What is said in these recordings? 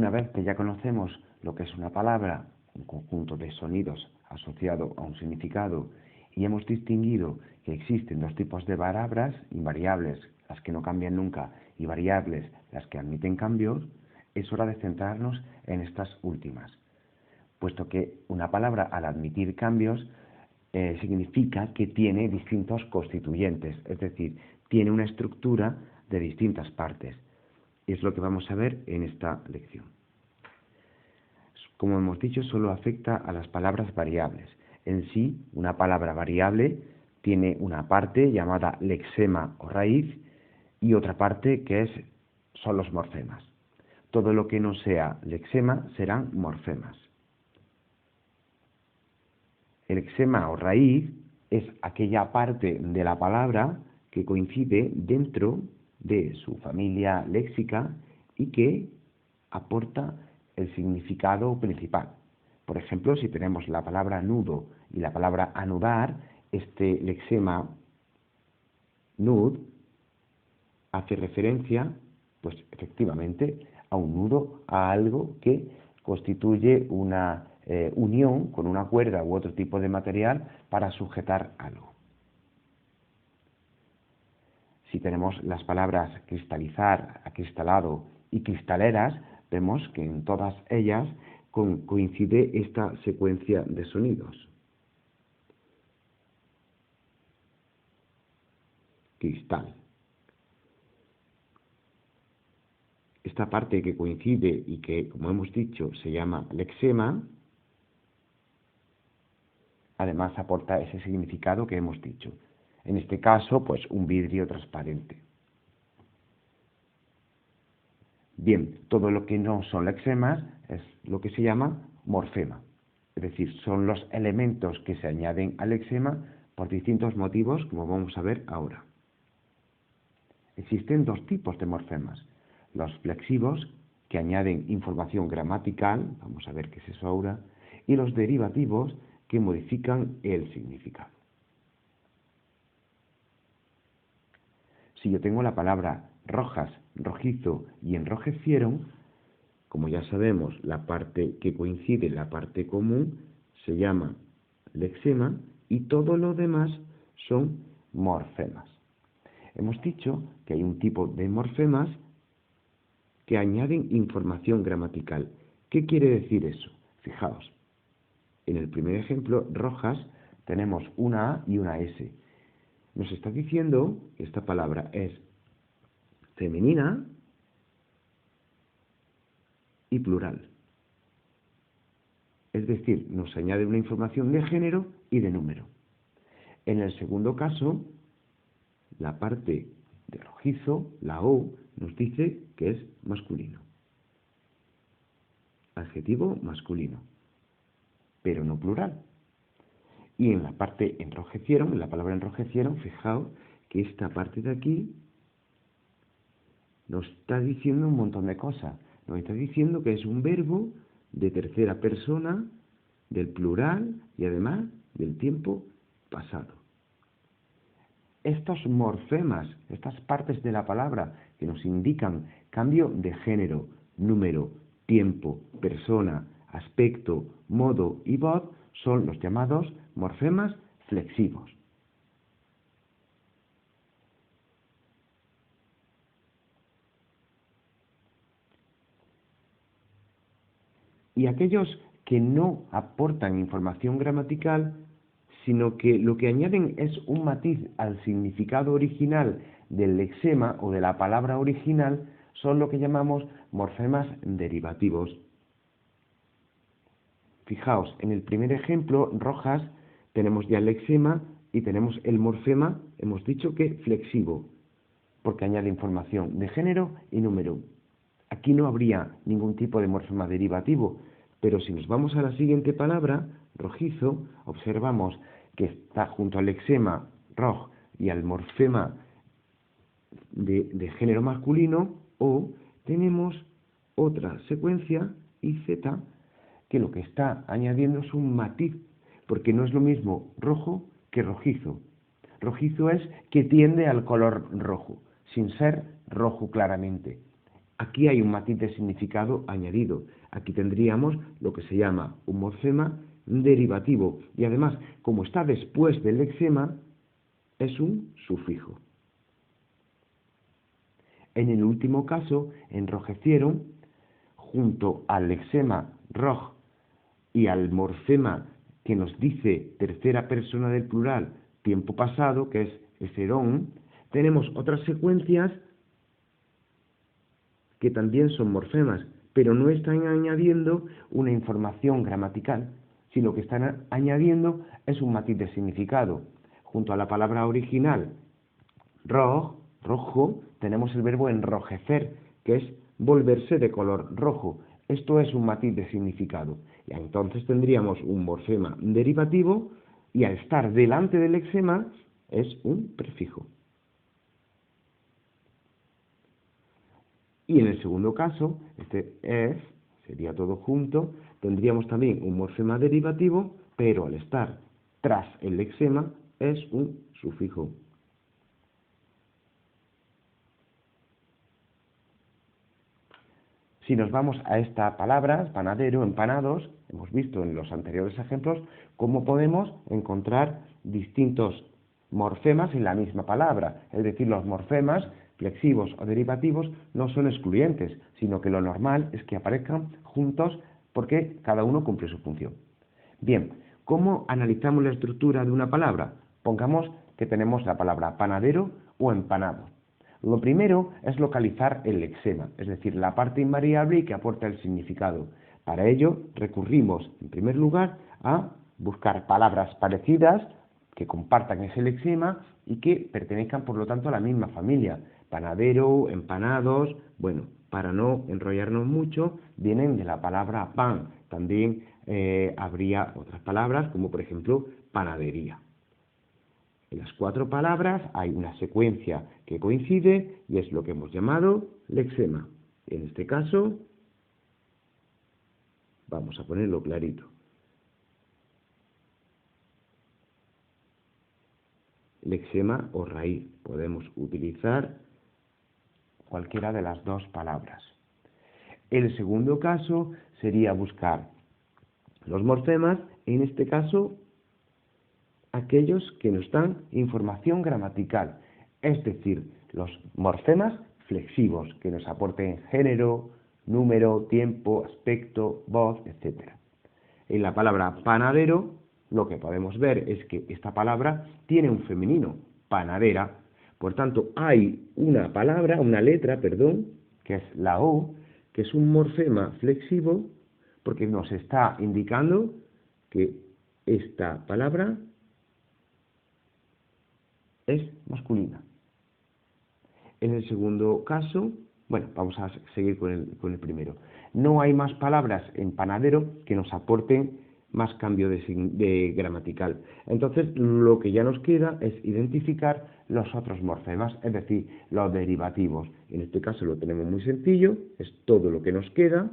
una vez que ya conocemos lo que es una palabra, un conjunto de sonidos asociado a un significado, y hemos distinguido que existen dos tipos de palabras, invariables, las que no cambian nunca, y variables, las que admiten cambios, es hora de centrarnos en estas últimas, puesto que una palabra, al admitir cambios, significa que tiene distintos constituyentes, es decir, tiene una estructura de distintas partes. Y es lo que vamos a ver en esta lección. Como hemos dicho, solo afecta a las palabras variables. En sí, una palabra variable tiene una parte llamada lexema o raíz y otra parte que son los morfemas. Todo lo que no sea lexema serán morfemas. El lexema o raíz es aquella parte de la palabra que coincide dentro de su familia léxica y que aporta el significado principal. Por ejemplo, si tenemos la palabra nudo y la palabra anudar, este lexema nud hace referencia, pues efectivamente, a un nudo, a algo que constituye una unión con una cuerda u otro tipo de material para sujetar algo. Si tenemos las palabras cristalizar, acristalado y cristaleras, vemos que en todas ellas coincide esta secuencia de sonidos. Cristal. Esta parte que coincide y que, como hemos dicho, se llama lexema, además aporta ese significado que hemos dicho. En este caso, pues un vidrio transparente. Bien, todo lo que no son lexemas es lo que se llama morfema. Es decir, son los elementos que se añaden al lexema por distintos motivos, como vamos a ver ahora. Existen dos tipos de morfemas. Los flexivos, que añaden información gramatical, vamos a ver qué es eso ahora, y los derivativos, que modifican el significado. Si yo tengo la palabra rojas, rojizo y enrojecieron, como ya sabemos, la parte que coincide, la parte común, se llama lexema y todo lo demás son morfemas. Hemos dicho que hay un tipo de morfemas que añaden información gramatical. ¿Qué quiere decir eso? Fijaos, en el primer ejemplo, rojas, tenemos una A y una S. Nos está diciendo que esta palabra es femenina y plural. Es decir, nos añade una información de género y de número. En el segundo caso, la parte de rojizo, la O, nos dice que es masculino. Adjetivo masculino, pero no plural. Y en la parte enrojecieron, en la palabra enrojecieron, fijaos que esta parte de aquí nos está diciendo un montón de cosas. Nos está diciendo que es un verbo de tercera persona, del plural y además del tiempo pasado. Estos morfemas, estas partes de la palabra que nos indican cambio de género, número, tiempo, persona, aspecto, modo y voz, son los llamados morfemas flexivos. Y aquellos que no aportan información gramatical, sino que lo que añaden es un matiz al significado original del lexema o de la palabra original, son lo que llamamos morfemas derivativos. Fijaos, en el primer ejemplo, rojas, tenemos ya el lexema y tenemos el morfema, hemos dicho que flexivo, porque añade información de género y número. Aquí no habría ningún tipo de morfema derivativo, pero si nos vamos a la siguiente palabra, rojizo, observamos que está junto al lexema roj y al morfema de género masculino, o tenemos otra secuencia, IZ, que lo que está añadiendo es un matiz, porque no es lo mismo rojo que rojizo. Rojizo es que tiende al color rojo, sin ser rojo claramente. Aquí hay un matiz de significado añadido. Aquí tendríamos lo que se llama un morfema derivativo. Y además, como está después del lexema, es un sufijo. En el último caso, enrojecieron, junto al lexema roj y al morfema que nos dice tercera persona del plural, tiempo pasado, que es eserón, tenemos otras secuencias que también son morfemas, pero no están añadiendo una información gramatical, sino que están añadiendo es un matiz de significado. Junto a la palabra original, rojo, tenemos el verbo enrojecer, que es volverse de color rojo. Esto es un matiz de significado. Y entonces tendríamos un morfema derivativo y al estar delante del lexema es un prefijo. Y en el segundo caso, este es, sería todo junto, tendríamos también un morfema derivativo, pero al estar tras el lexema es un sufijo. Si nos vamos a esta palabra, panadero, empanados, hemos visto en los anteriores ejemplos cómo podemos encontrar distintos morfemas en la misma palabra. Es decir, los morfemas flexivos o derivativos no son excluyentes, sino que lo normal es que aparezcan juntos porque cada uno cumple su función. Bien, ¿cómo analizamos la estructura de una palabra? Pongamos que tenemos la palabra panadero o empanado. Lo primero es localizar el lexema, es decir, la parte invariable que aporta el significado. Para ello recurrimos, en primer lugar, a buscar palabras parecidas que compartan ese lexema y que pertenezcan, por lo tanto, a la misma familia. Panadero, empanados, bueno, para no enrollarnos mucho, vienen de la palabra pan. También habría otras palabras, como por ejemplo, panadería. En las 4 palabras hay una secuencia que coincide y es lo que hemos llamado lexema. En este caso, vamos a ponerlo clarito. Lexema o raíz. Podemos utilizar cualquiera de las 2 palabras. El segundo caso sería buscar los morfemas, en este caso aquellos que nos dan información gramatical, es decir, los morfemas flexivos que nos aporten género, número, tiempo, aspecto, voz, etc. En la palabra panadero, lo que podemos ver es que esta palabra tiene un femenino, panadera. Por tanto, hay una palabra, una letra, que es la O, que es un morfema flexivo, porque nos está indicando que esta palabra es masculina. En el segundo caso, bueno, vamos a seguir con el primero. No hay más palabras en panadero que nos aporten más cambio de gramatical. Entonces, lo que ya nos queda es identificar los otros morfemas, es decir, los derivativos. En este caso lo tenemos muy sencillo, es todo lo que nos queda,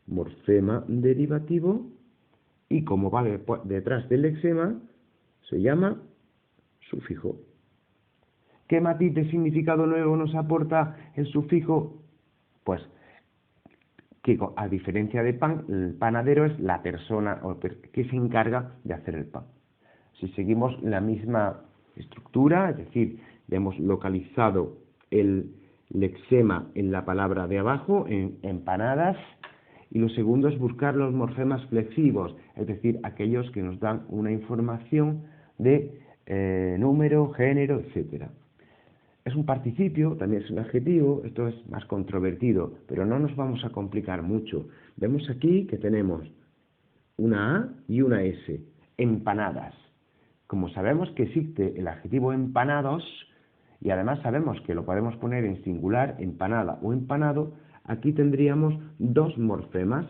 morfema derivativo, y como va detrás del lexema, se llama sufijo. ¿Qué matiz de significado nuevo nos aporta el sufijo? Pues que a diferencia de pan, el panadero es la persona que se encarga de hacer el pan. Si seguimos la misma estructura, es decir, hemos localizado el lexema en la palabra de abajo, en empanadas, y lo segundo es buscar los morfemas flexivos, es decir, aquellos que nos dan una información de número, género, etcétera. Es un participio, también es un adjetivo, esto es más controvertido, pero no nos vamos a complicar mucho. Vemos aquí que tenemos una A y una S, empanadas. Como sabemos que existe el adjetivo empanados, y además sabemos que lo podemos poner en singular, empanada o empanado, aquí tendríamos 2 morfemas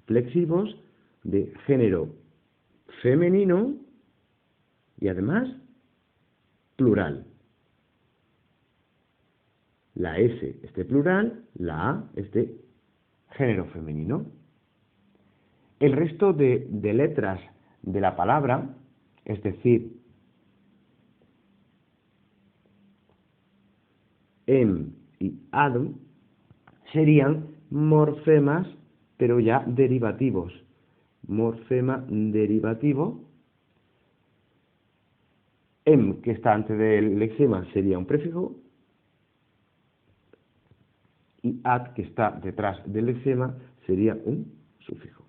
flexivos de género femenino y además plural. La S es de plural, la A es de género femenino. El resto de letras de la palabra, es decir, y ad serían morfemas, pero ya derivativos. Morfema derivativo. Em, que está antes del lexema, sería un prefijo. Y ad, que está detrás del lexema, sería un sufijo.